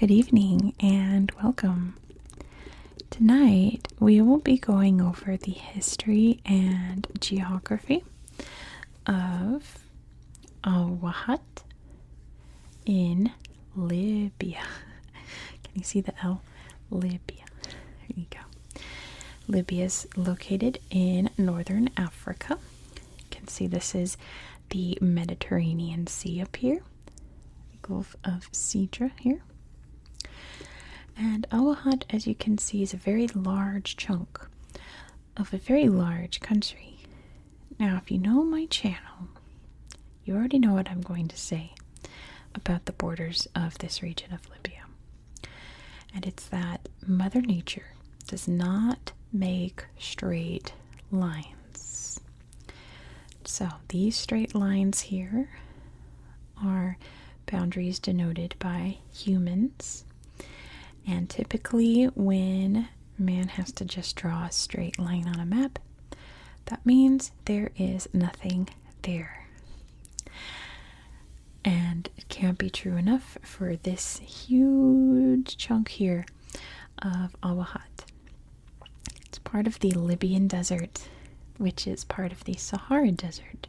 good evening and welcome. Tonight we will be going over the history and geography of Wahat in Libya. Can you see the L? Libya. There you go. Libya is located in northern Africa. You can see this is the Mediterranean Sea up here, the Gulf of Sidra here. And Wahat, as you can see, is a very large chunk of a very large country. Now, if you know my channel, you already know what I'm going to say about the borders of this region of Libya. And it's that Mother Nature does not make straight lines. So these straight lines here are boundaries denoted by humans. And typically when man has to just draw a straight line on a map, that means there is nothing there. And it can't be true enough for this huge chunk here of Wahat. It's part of the Libyan desert, which is part of the Sahara Desert.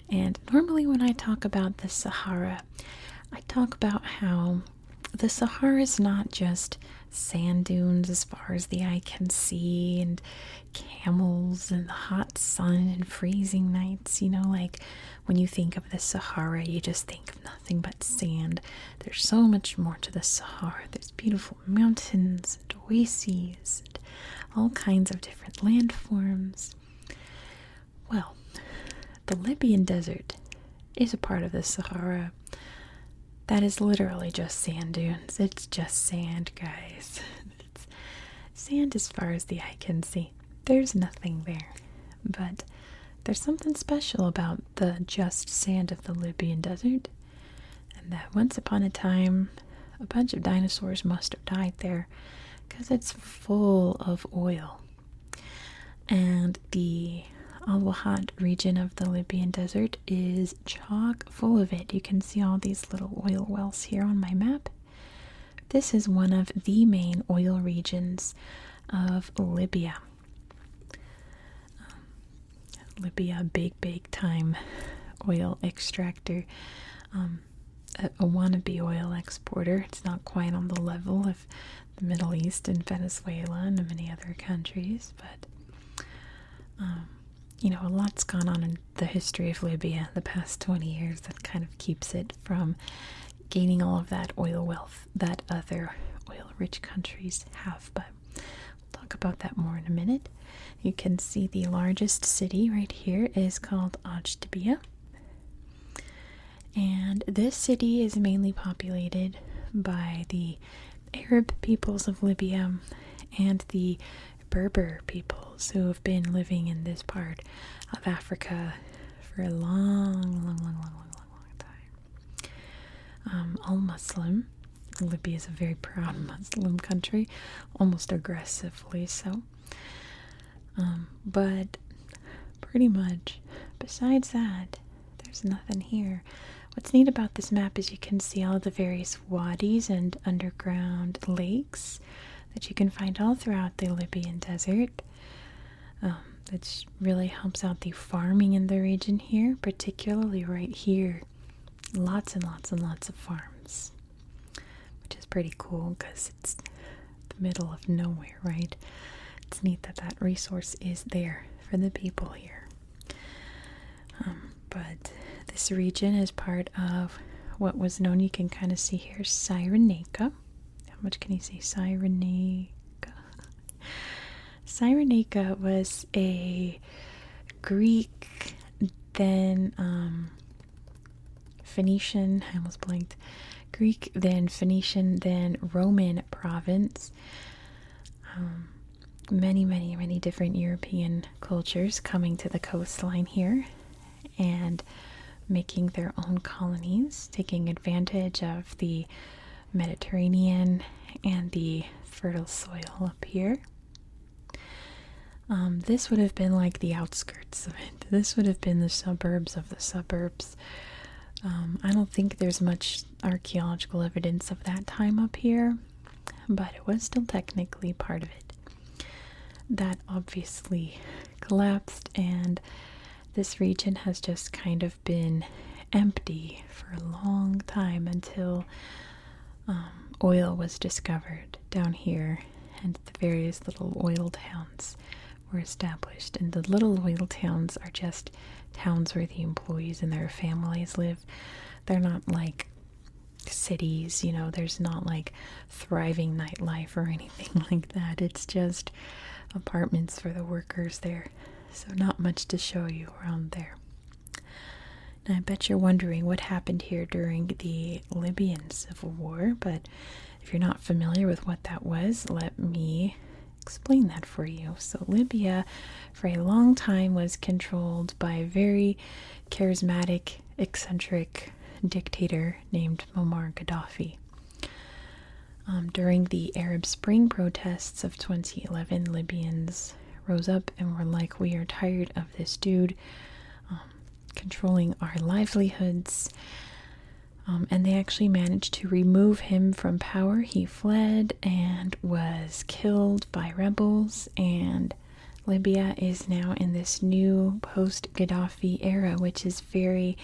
And normally when I talk about the Sahara, I talk about how the Sahara is not just sand dunes as far as the eye can see and camels and the hot sun and freezing nights. You know, like when you think of the Sahara, you just think of nothing but sand. There's so much more to the Sahara. There's beautiful mountains and oases and all kinds of different landforms. Well, the Libyan desert is a part of the Sahara. That is literally just sand dunes. It's just sand, guys. It's sand as far as the eye can see. There's nothing there. But there's something special about the just sand of the Libyan desert. And that once upon a time, a bunch of dinosaurs must have died there because it's full of oil. And the Al-Wahat region of the Libyan desert is chock full of it. You can see all these little oil wells here on my map. This is one of the main oil regions of Libya. Libya, big time oil extractor, a wannabe oil exporter. It's not quite on the level of the Middle East and Venezuela and many other countries, but you know, a lot's gone on in the history of Libya the past 20 years that kind of keeps it from gaining all of that oil wealth that other oil-rich countries have. But we'll talk about that more in a minute. You can see the largest city right here is called Ajdabiya. And this city is mainly populated by the Arab peoples of Libya and the Berber peoples who have been living in this part of Africa for a long time. All Muslim. Libya is a very proud Muslim country, almost aggressively so. But pretty much, besides that, there's nothing here. What's neat about this map is you can see all the various wadis and underground lakes that you can find all throughout the Libyan desert. That really helps out the farming in the region here, particularly right here. Lots and lots of farms, which is pretty cool because it's the middle of nowhere, right? It's neat that that resource is there for the people here. But this region is part of what was known, you can kind of see here, Cyrenaica. How much can you say? Cyrenaica. Cyrenaica was a Greek, then Phoenician, I almost blanked. Greek, then Phoenician, then Roman province. Many different European cultures coming to the coastline here and making their own colonies, taking advantage of the Mediterranean and the fertile soil up here. This would have been like the outskirts of it. This would have been the suburbs of the suburbs. I don't think there's much archaeological evidence of that time up here, but it was still technically part of it. That obviously collapsed, and this region has just kind of been empty for a long time until oil was discovered down here, and the various little oil towns were established. And the little oil towns are just towns where the employees and their families live. They're not like cities, you know, there's not like thriving nightlife or anything like that. It's just apartments for the workers there. So not much to show you around there. And I bet you're wondering what happened here during the Libyan Civil War, but if you're not familiar with what that was, let me explain that for you. So Libya for a long time was controlled by a very charismatic, eccentric dictator named Muammar Gaddafi. During the Arab Spring protests of 2011, Libyans rose up and were like, we are tired of this dude controlling our livelihoods. And they actually managed to remove him from power. He fled and was killed by rebels, and Libya is now in this new post-Gaddafi era, which is very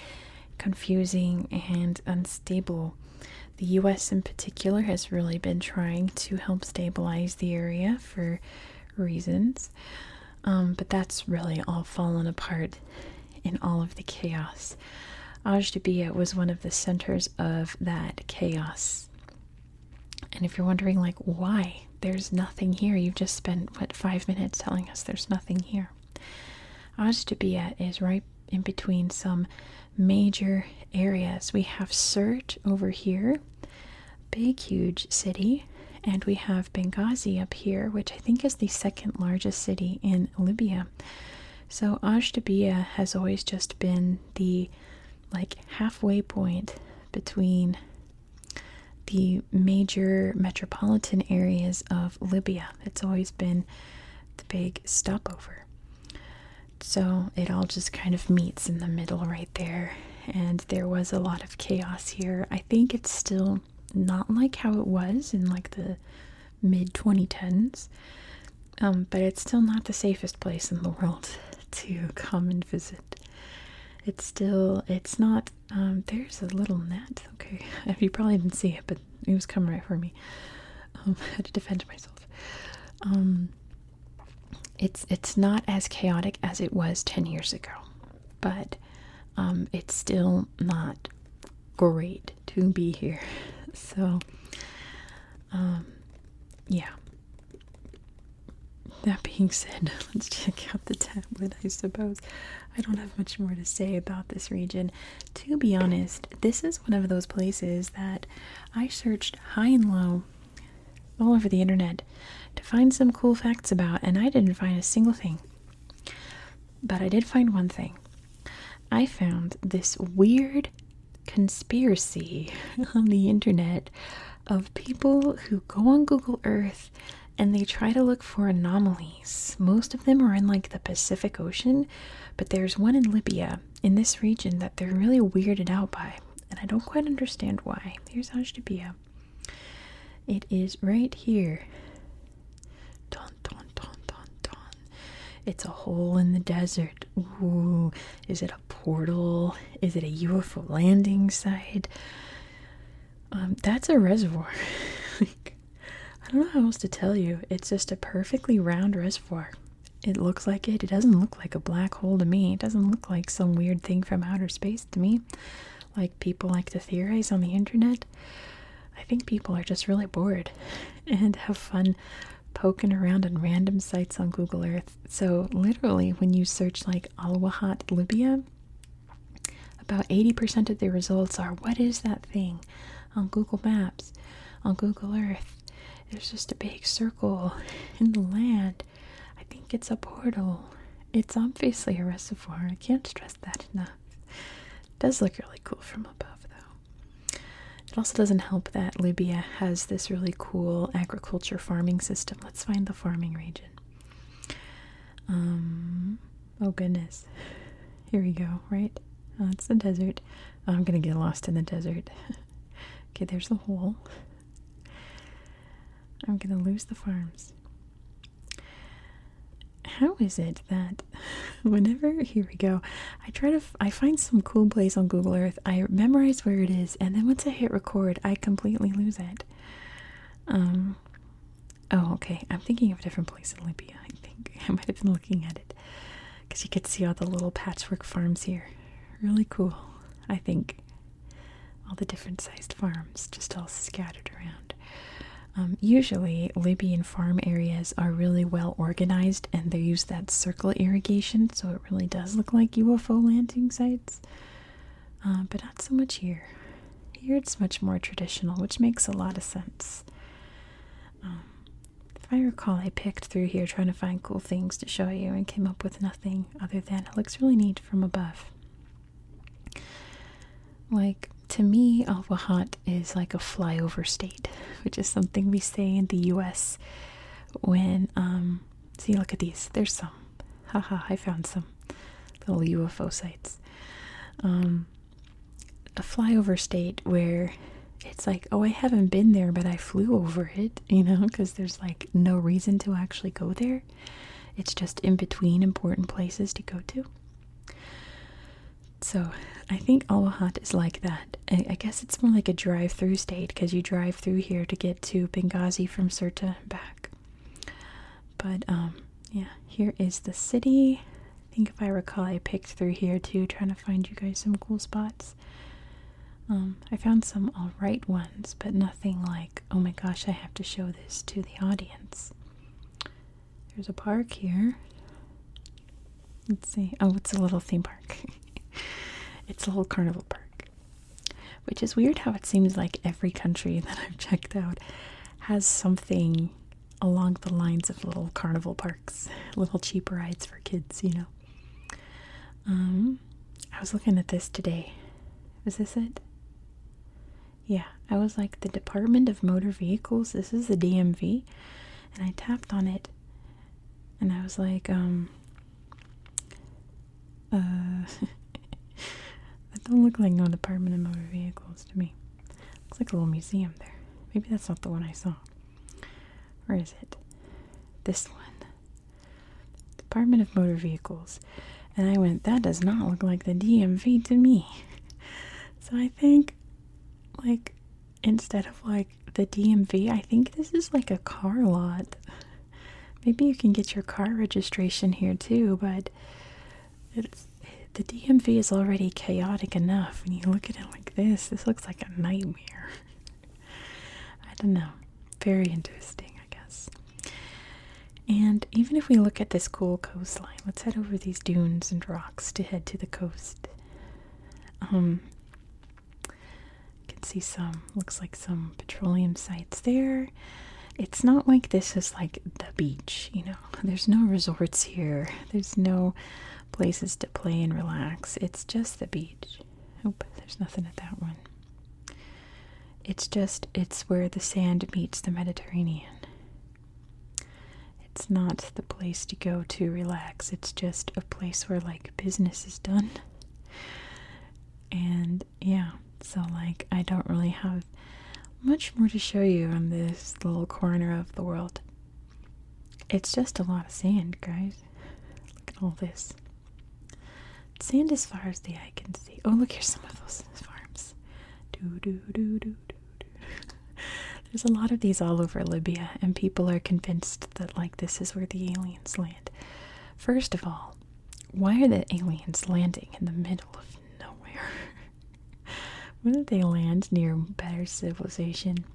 confusing and unstable. The US in particular has really been trying to help stabilize the area for reasons, but that's really all fallen apart in all of the chaos. Ajdabiya was one of the centers of that chaos. And if you're wondering, like, why? There's nothing here. You've just spent, 5 minutes telling us there's nothing here. Ajdabiya is right in between some major areas. We have Sirte over here, big, huge city, and we have Benghazi up here, which I think is the second largest city in Libya. So Ajdabiya has always just been the halfway point between the major metropolitan areas of Libya. It's always been the big stopover. So it all just kind of meets in the middle right there. And there was a lot of chaos here. I think it's still not like how it was in like the mid 2010s. But it's still not the safest place in the world to come and visit. It's not, there's a little net, okay, you probably didn't see it, but it was coming right for me. I had to defend myself. It's not as chaotic as it was 10 years ago, but it's still not great to be here. So, yeah. That being said, let's check out the tablet, I suppose. I don't have much more to say about this region. To be honest, this is one of those places that I searched high and low all over the internet to find some cool facts about, and I didn't find a single thing. But I did find one thing. I found this weird conspiracy on the internet of people who go on Google Earth and they try to look for anomalies. Most of them are in like the Pacific Ocean, but there's one in Libya, in this region, that they're really weirded out by, and I don't quite understand why. Here's Ajdabiya. It is right here. Dun, dun, dun, dun, dun. It's a hole in the desert. Ooh, is it a portal? Is it a UFO landing site? That's a reservoir. I don't know how else to tell you. It's just a perfectly round reservoir. It looks like it. It doesn't look like a black hole to me. It doesn't look like some weird thing from outer space to me, like people like to theorize on the internet. I think people are just really bored and have fun poking around on random sites on Google Earth. So literally, when you search like Wahat, Libya, about 80% of the results are, what is that thing? On Google Maps, on Google Earth. There's just a big circle in the land. I think it's a portal. It's obviously a reservoir. I can't stress that enough. It does look really cool from above, though. It also doesn't help that Libya has this really cool agriculture farming system. Let's find the farming region. Oh goodness. Here we go, right? It's the desert. I'm gonna get lost in the desert. Okay, there's the hole. I'm gonna lose the farms. How is it that whenever, here we go, I find some cool place on Google Earth, I memorize where it is, and then once I hit record, I completely lose it. Oh, okay, I'm thinking of a different place in Libya, I think. I might have been looking at it, because you could see all the little patchwork farms here. Really cool, I think. All the different sized farms, just all scattered around. Usually, Libyan farm areas are really well organized and they use that circle irrigation, so it really does look like UFO landing sites. But not so much here. Here it's much more traditional, which makes a lot of sense. If I recall, I picked through here trying to find cool things to show you and came up with nothing other than it looks really neat from above. Like, to me, Wahat is like a flyover state, which is something we say in the US when, see, look at these. There's some. Haha, I found some little UFO sites. A flyover state where it's like, oh, I haven't been there, but I flew over it, you know, because there's like no reason to actually go there. It's just in between important places to go to. So I think Wahat is like that. I guess it's more like a drive-through state because you drive through here to get to Benghazi from Sirte and back. But yeah, here is the city. I think if I recall, I picked through here too, trying to find you guys some cool spots. I found some alright ones, but nothing like, oh my gosh, I have to show this to the audience. There's a park here. Let's see. Oh, it's a little theme park. It's a little carnival park, which is weird how it seems like every country that I've checked out has something along the lines of little carnival parks, little cheap rides for kids, you know. I was looking at this today. Was this it? Yeah, I was like, the Department of Motor Vehicles, this is the DMV, and I tapped on it, and I was like, that don't look like no Department of Motor Vehicles to me. Looks like a little museum there. Maybe that's not the one I saw. Where is it? This one. Department of Motor Vehicles. And I went, that does not look like the DMV to me. So I think, like, instead of like the DMV, I think this is like a car lot. Maybe you can get your car registration here too, but the DMV is already chaotic enough. When you look at it like this looks like a nightmare. I don't know. Very interesting, I guess. And even if we look at this cool coastline, let's head over these dunes and rocks to head to the coast. You can see some, looks like some petroleum sites there. It's not like this is like the beach, you know. There's no resorts here. There's no places to play and relax. It's just the beach. Oh, there's nothing at that one. It's where the sand meets the Mediterranean. It's not the place to go to relax. It's just a place where like business is done. And yeah, so like I don't really have much more to show you on this little corner of the world. It's just a lot of sand, guys. Look at all this. Sand as far as the eye can see. Oh, look, here's some of those farms. There's a lot of these all over Libya, and people are convinced that, like, this is where the aliens land. First of all, why are the aliens landing in the middle of nowhere? Wouldn't they land near better civilization?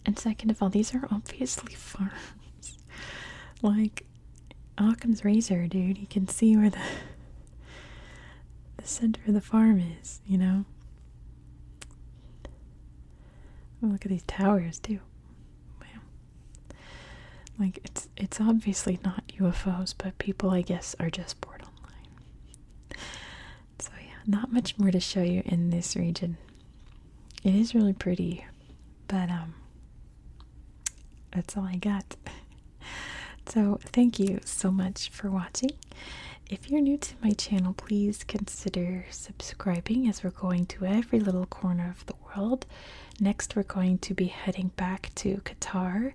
And second of all, these are obviously farms. Like, Occam's razor, dude. You can see where the center of the farm is, you know? Oh, look at these towers, too. Wow. Like, it's obviously not UFOs, but people, I guess, are just bored online. So, yeah, not much more to show you in this region. It is really pretty, but, that's all I got. So, thank you so much for watching. if you're new to my channel, please consider subscribing as we're going to every little corner of the world. Next, we're going to be heading back to Qatar,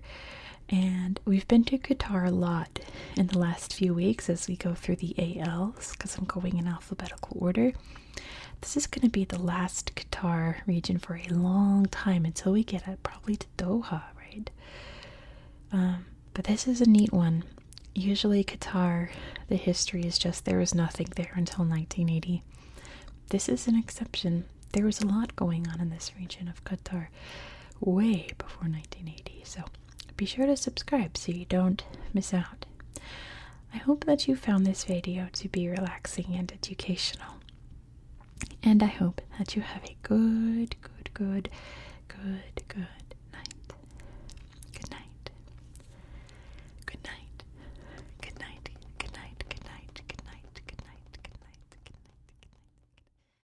and we've been to Qatar a lot in the last few weeks as we go through the ALs because I'm going in alphabetical order. This is going to be the last Qatar region for a long time until we get probably to Doha, right? But this is a neat one. Usually Qatar, the history is just there was nothing there until 1980. This is an exception. There was a lot going on in this region of Qatar way before 1980, so be sure to subscribe so you don't miss out. I hope that you found this video to be relaxing and educational. And I hope that you have a good